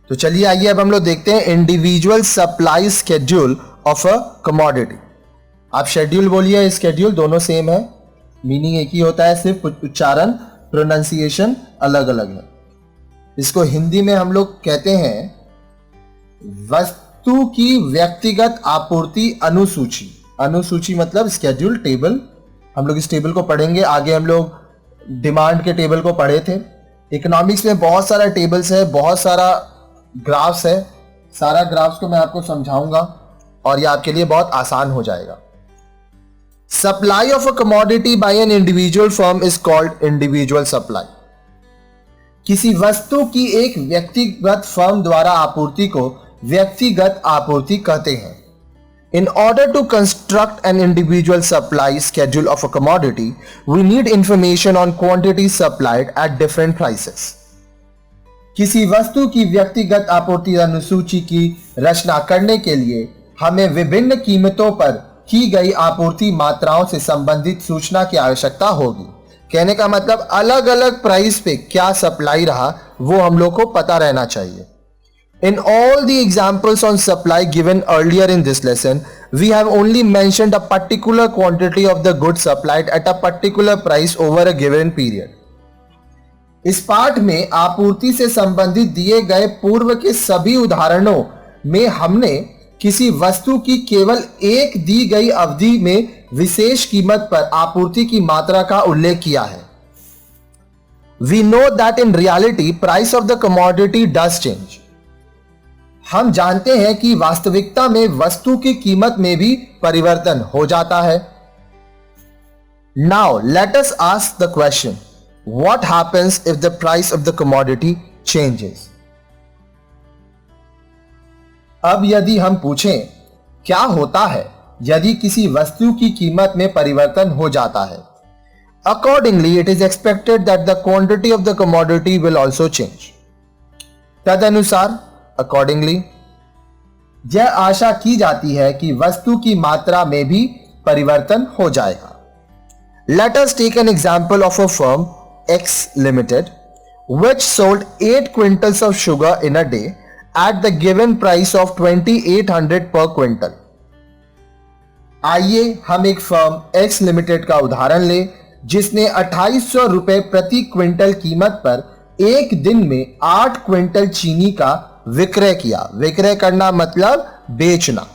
तो चलिए आइए अब हम लोग देखते हैं individual supply schedule of a commodity. आप शेड्यूल बोलिए, स्केड्यूल दोनों सेम है, मीनिंग एक ही होता है, सिर्फ उच्चारण प्रोनाउंसिएशन अलग अलग है। इसको हिंदी में हम लोग कहते हैं वस्तु की व्यक्तिगत आपूर्ति अनुसूची। अनुसूची मतलब स्केड्यूल, टेबल। हम लोग इस टेबल को पढ़ेंगे आगे। हम लोग डिमांड के टेबल को पढ़े थे। इकोनॉमिक्स में बहुत सारा टेबल्स है, बहुत सारा ग्राफ्स है। सारा ग्राफ्स को मैं आपको समझाऊंगा और ये आपके लिए बहुत आसान हो जाएगा। Supply of a commodity by an individual firm is called individual supply. किसी वस्तु की एक व्यक्तिगत फर्म द्वारा आपूर्ति को व्यक्तिगत आपूर्ति कहते हैं। In order to construct an individual supply schedule of a commodity, we need information on quantities supplied at different prices. किसी वस्तु की व्यक्तिगत आपूर्ति अनुसूची की रचना करने के लिए हमें विभिन्न कीमतों पर की गई आपूर्ति मात्राओं से संबंधित सूचना की आवश्यकता होगी। कहने का मतलब अलग अलग प्राइस पे क्या सप्लाई रहा वो हम लोग को पता रहना चाहिए। In all the examples on supply given earlier in this lesson, we have only mentioned a particular quantity of the goods supplied at a particular price over a given period. इस पाठ में आपूर्ति से संबंधित दिए गए पूर्व के सभी उदाहरणों में हमने किसी वस्तु की केवल एक दी गई अवधि में विशेष कीमत पर आपूर्ति की मात्रा का उल्लेख किया है। We know that in reality, price of the commodity does change. हम जानते हैं कि वास्तविकता में वस्तु की कीमत में भी परिवर्तन हो जाता है। Now let us ask the question, what happens if the price of the commodity changes? अब यदि हम पूछें क्या होता है यदि किसी वस्तु की कीमत में परिवर्तन हो जाता है? Accordingly, it is expected that the quantity of the commodity will also change. तदनुसार अकॉर्डिंगली यह आशा की जाती है कि वस्तु की मात्रा में भी परिवर्तन हो जाएगा। Let us take an example of a firm X Limited which sold 8 quintals of sugar in a day at the given price of 2800 per quintal. आइए हम एक फर्म X Limited का उदाहरण लें जिसने 2800 रुपए प्रति क्विंटल कीमत पर एक दिन में 8 क्विंटल चीनी का विक्रय किया। विक्रय करना मतलब बेचना।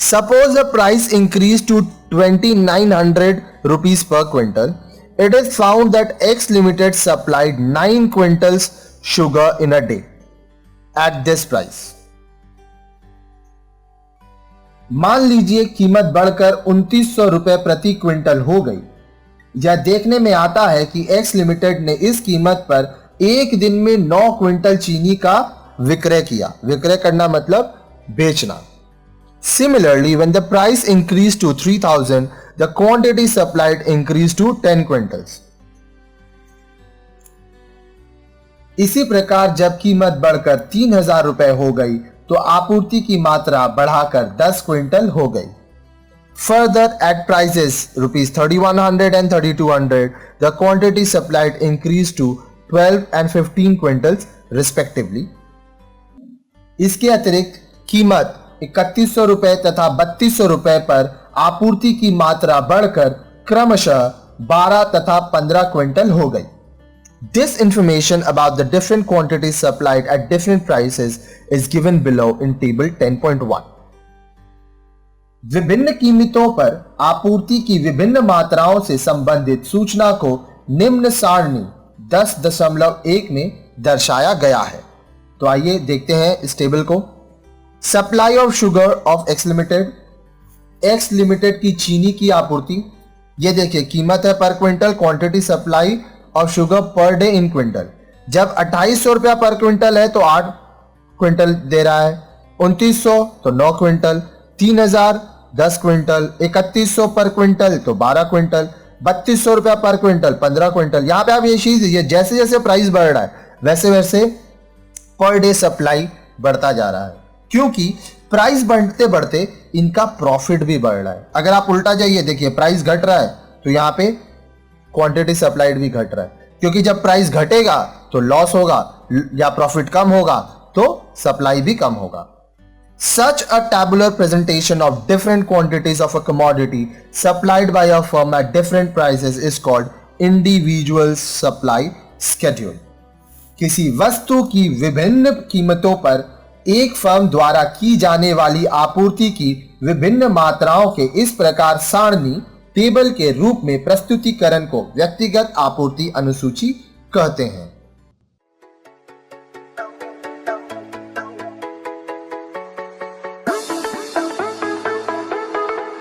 Suppose the price increased to 2900 rupees per quintal. It is found that X Limited supplied 9 quintals sugar in a day at this price. मान लीजिए कीमत बढ़कर 2900 रुपए प्रति क्विंटल हो गई। यह देखने में आता है कि X Limited ने इस कीमत पर एक दिन में 9 क्विंटल चीनी का विक्रय किया। विक्रय करना मतलब बेचना। Similarly, when the price increased to 3000, the quantity supplied increased to 10 quintals. इसी प्रकार जब कीमत बढ़कर 3000 रुपए हो गई तो आपूर्ति की मात्रा बढ़ाकर 10 क्विंटल हो गई। Further, at prices rupees 3100 and 3200, the quantity supplied increased to 12 and 15 quintals respectively. इसके अतिरिक्त कीमत 3100 रुपए तथा 3200 रुपए पर आपूर्ति की मात्रा बढ़कर क्रमशः 12 तथा 15 क्विंटल हो गई। This information about the different quantities supplied at different prices is given below in table 10.1. विभिन्न कीमतों पर आपूर्ति की विभिन्न मात्राओं से संबंधित सूचना को निम्न सारणी 10.1 में दर्शाया गया है। तो आइए देखते हैं इस टेबल को। Supply of sugar of x limited. X limited की चीनी की आपूर्ति, ये देखिए कीमत है पर quintal, quantity supply of sugar per day in quintal. जब 2800 रुपया पर क्विंटल है तो 8 क्विंटल दे रहा है, 2900 तो 9 क्विंटल, 3000 10 क्विंटल, 3100 पर क्विंटल तो 12 क्विंटल, 3200 रुपया पर क्विंटल 15 क्विंटल। यहां पे आप ये चीज, ये जैसे जैसे प्राइस बढ़ रहा है वैसे वैसे पर डे सप्लाई बढ़ता जा रहा है, क्योंकि प्राइस बढ़ते बढ़ते इनका प्रॉफिट भी बढ़ रहा है। अगर आप उल्टा जाइए, देखिए प्राइस घट रहा है तो यहां पे क्वांटिटी सप्लाइड भी घट रहा है, क्योंकि जब प्राइस घटेगा तो लॉस होगा, या प्रॉफिट कम होगा तो सप्लाई भी कम होगा। Such a tabular presentation of different quantities of a commodity supplied by a firm at different prices is called individual supply schedule। किसी वस्तु की विभिन्न कीमतों पर एक फर्म द्वारा की जाने वाली आपूर्ति की विभिन्न मात्राओं के इस प्रकार सारणी टेबल के रूप में प्रस्तुतिकरण को व्यक्तिगत आपूर्ति अनुसूची कहते हैं।